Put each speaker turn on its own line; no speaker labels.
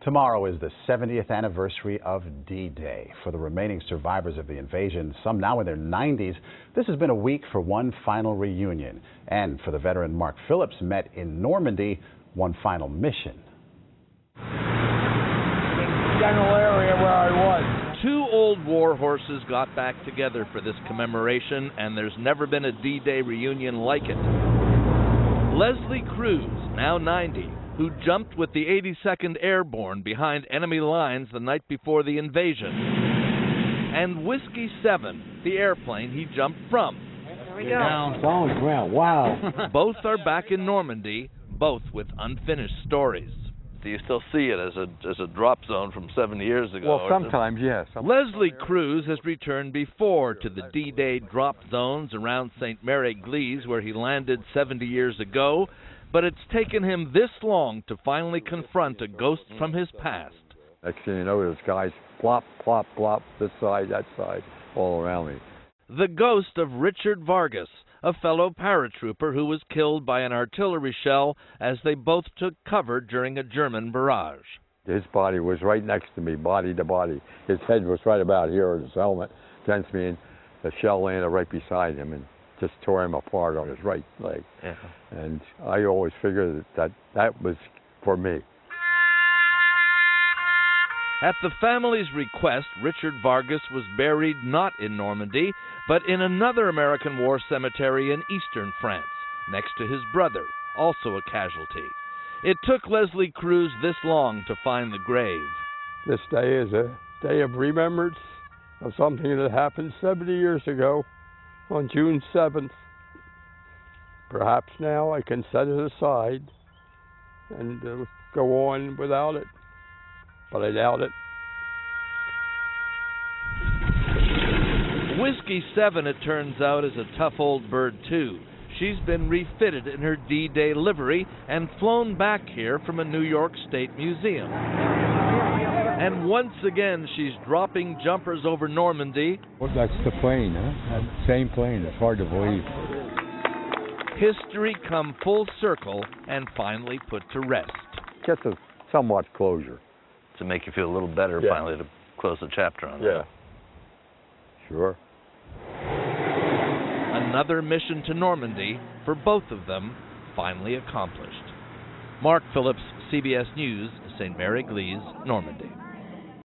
Tomorrow is the 70th anniversary of D-Day. For the remaining survivors of the invasion, some now in their 90s, this has been a week for one final reunion. And for the veteran Mark Phillips, met in Normandy, one final mission.
General area where I was.
Two old war horses got back together for this commemoration, and there's never been a D-Day reunion like it. Leslie Cruz, now 90, who jumped with the 82nd Airborne behind enemy lines the night before the invasion. And Whiskey 7, the airplane he jumped from.
There we go. Down, on the ground. Wow.
Both are back in Normandy, both with unfinished stories.
Do you still see it as a drop zone from 70 years ago?
Well, sometimes, yes.
Leslie Cruz has returned before to the D-Day drop zones around St. Mary-Église, where he landed 70 years ago, but it's taken him this long to finally confront a ghost from his past.
Next thing you know, there's guys plop, plop, plop, this side, that side, all around me.
The ghost of Richard Vargas, a fellow paratrooper who was killed by an artillery shell as they both took cover during a German barrage.
His body was right next to me, body to body. His head was right about here, his helmet against me, and the shell landed right beside him and just tore him apart on his right leg.
Yeah.
And I always figured that was for me.
At the family's request, Richard Vargas was buried not in Normandy, but in another American war cemetery in eastern France, next to his brother, also a casualty. It took Leslie Cruz this long to find the grave.
This day is a day of remembrance of something that happened 70 years ago on June 7th. Perhaps now I can set it aside and go on without it, but I doubt it.
Whiskey 7, it turns out, is a tough old bird, too. She's been refitted in her D-Day livery and flown back here from a New York State museum. And once again, she's dropping jumpers over Normandy.
Well, that's the plane, huh? That same plane. It's hard to believe.
History come full circle and finally put to rest.
Gets a somewhat closure.
To make you feel a little better,
Yeah.
finally, to close the chapter on that.
Yeah. Sure.
Another mission to Normandy, for both of them, finally accomplished. Mark Phillips, CBS News, St. Mary-Église, Normandy.